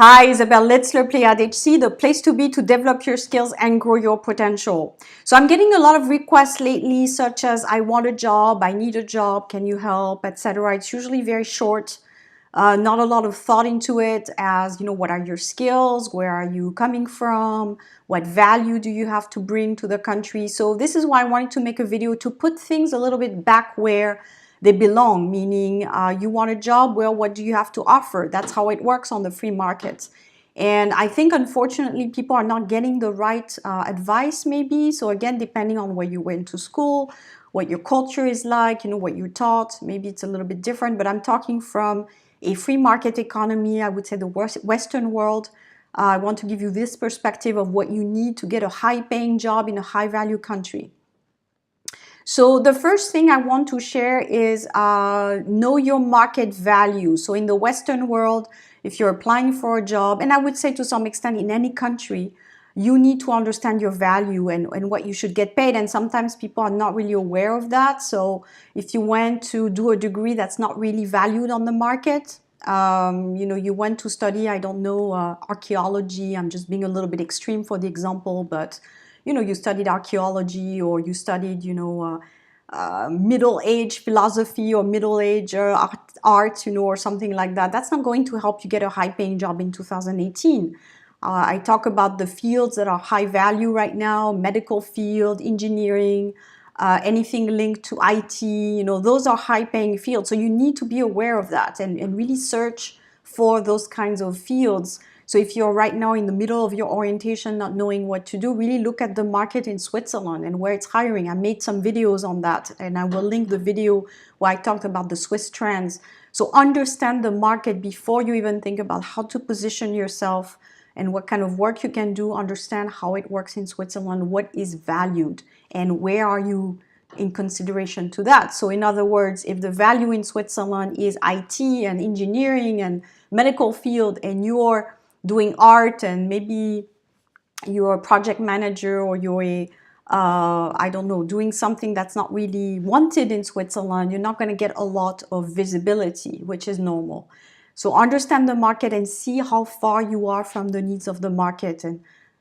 Hi, Isabel Litzler, Pleiad HC, the place to be to develop your skills and grow your potential. So I'm getting a lot of requests lately, such as I want a job, I need a job, can you help, etc. It's usually very short, not a lot of thought into it as, what are your skills, where are you coming from, what value do you have to bring to the country. So this is why I wanted to make a video to put things a little bit back where they belong, meaning you want a job, well, what do you have to offer? That's how it works on the free market. And I think, unfortunately, people are not getting the right advice, maybe. So again, depending on where you went to school, what your culture is like, what you're taught, maybe it's a little bit different. But I'm talking from a free market economy, I would say the Western world. I want to give you this perspective of what you need to get a high-paying job in a high-value country. So the first thing I want to share is know your market value. So in the Western world, if you're applying for a job, and I would say to some extent in any country, you need to understand your value and what you should get paid. And sometimes people are not really aware of that. So if you went to do a degree that's not really valued on the market, you went to study, I don't know, archaeology. I'm just being a little bit extreme for the example, but you studied archaeology or you studied, middle age philosophy or middle age art, or something like that. That's not going to help you get a high paying job in 2018. I talk about the fields that are high value right now, medical field, engineering, anything linked to IT, those are high paying fields. So you need to be aware of that and really search for those kinds of fields. So if you're right now in the middle of your orientation, not knowing what to do, really look at the market in Switzerland and where it's hiring. I made some videos on that, and I will link the video where I talked about the Swiss trends. So understand the market before you even think about how to position yourself and what kind of work you can do. Understand how it works in Switzerland, what is valued, and where are you in consideration to that. So in other words, if the value in Switzerland is IT and engineering and medical field, and you're doing art and maybe you're a project manager or you're a I don't know, doing something that's not really wanted in Switzerland, you're not going to get a lot of visibility, which is normal. So understand the market and see how far you are from the needs of the market and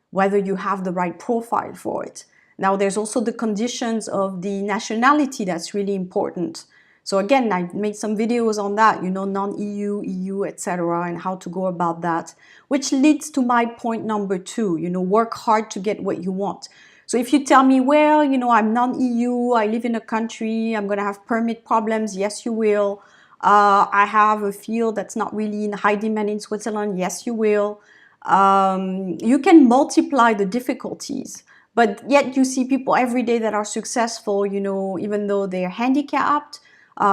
whether you have the right profile for it. Now, there's also the conditions of the nationality that's really important. So again, I made some videos on that, non-EU, EU, etc., and how to go about that, which leads to my point number 2, work hard to get what you want. So if you tell me, well, I'm non-EU, I live in a country, I'm going to have permit problems, yes, you will. I have a field that's not really in high demand in Switzerland, yes, you will. You can multiply the difficulties. But yet you see people every day that are successful, even though they're handicapped.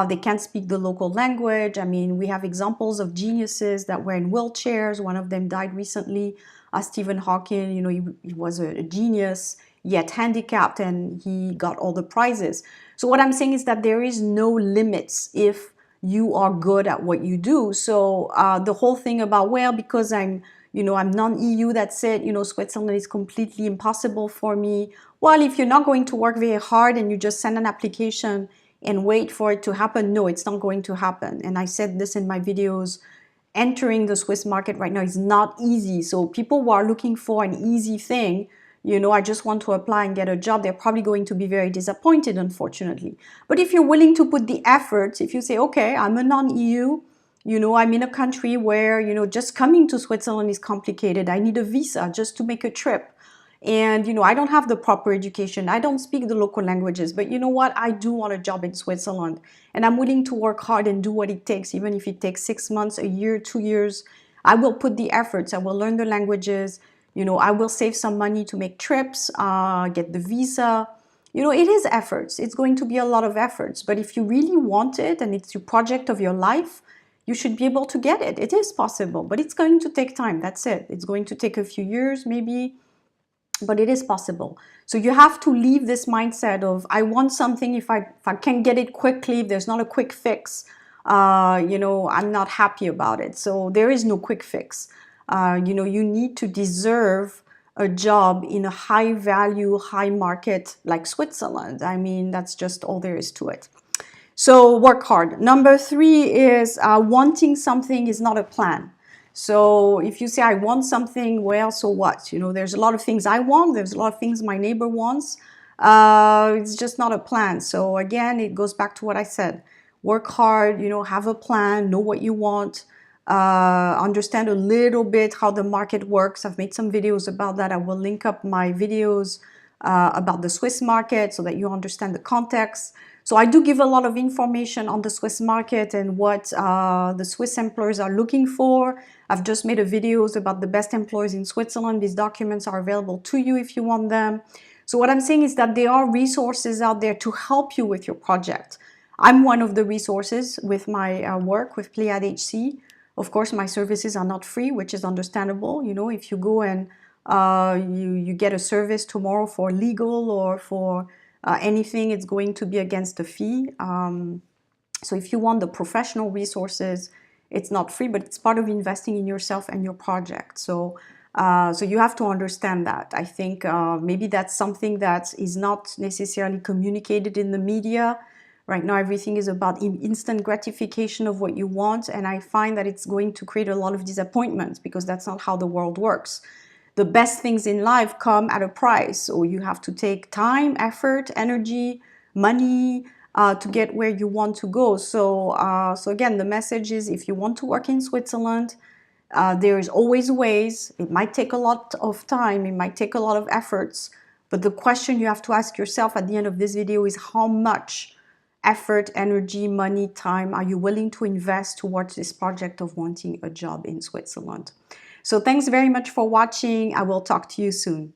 They can't speak the local language. I mean, we have examples of geniuses that were in wheelchairs. One of them died recently, Stephen Hawking. He was a genius, yet handicapped, and he got all the prizes. So what I'm saying is that there is no limits if you are good at what you do. So the whole thing about, well, because I'm non-EU, that's it, Switzerland is completely impossible for me. Well, if you're not going to work very hard and you just send an application and wait for it to happen, no, it's not going to happen. And I said this in my videos, entering the Swiss market right now is not easy. So people who are looking for an easy thing, I just want to apply and get a job, they're probably going to be very disappointed, unfortunately. But if you're willing to put the effort, if you say, okay, I'm a non-EU, I'm in a country where, just coming to Switzerland is complicated. I need a visa just to make a trip. And, I don't have the proper education. I don't speak the local languages. But you know what? I do want a job in Switzerland. And I'm willing to work hard and do what it takes, even if it takes 6 months, a year, 2 years. I will put the efforts. I will learn the languages. I will save some money to make trips, get the visa. It is efforts. It's going to be a lot of efforts. But if you really want it and it's your project of your life, you should be able to get it. It is possible, but it's going to take time. That's it. It's going to take a few years, maybe, but it is possible. So you have to leave this mindset of, I want something, if I can't get it quickly, if there's not a quick fix, I'm not happy about it. So there is no quick fix. You need to deserve a job in a high value, high market like Switzerland. I mean, that's just all there is to it. So work hard. Number 3 is wanting something is not a plan. So if you say, I want something, well, so what? You know, there's a lot of things I want. There's a lot of things my neighbor wants. It's just not a plan. So again, it goes back to what I said. Work hard, you know, have a plan, know what you want, understand a little bit how the market works. I've made some videos about that. I will link up my videos about the Swiss market so that you understand the context. So I do give a lot of information on the Swiss market and what the Swiss employers are looking for. I've just made a videos about the best employers in Switzerland. These documents are available to you if you want them. So what I'm saying is that there are resources out there to help you with your project. I'm one of the resources with my work with Pleiad HC. Of course, my services are not free, which is understandable. You know, if you go and you get a service tomorrow for legal or for anything, it's going to be against a fee. So if you want the professional resources, it's not free, but it's part of investing in yourself and your project. So you have to understand that. I think maybe that's something that is not necessarily communicated in the media. Right now, everything is about instant gratification of what you want, and I find that it's going to create a lot of disappointment because that's not how the world works. The best things in life come at a price, or you have to take time, effort, energy, money to get where you want to go. So again, the message is if you want to work in Switzerland, there is always ways. It might take a lot of time, it might take a lot of efforts, but the question you have to ask yourself at the end of this video is how much effort, energy, money, time are you willing to invest towards this project of wanting a job in Switzerland? So thanks very much for watching. I will talk to you soon.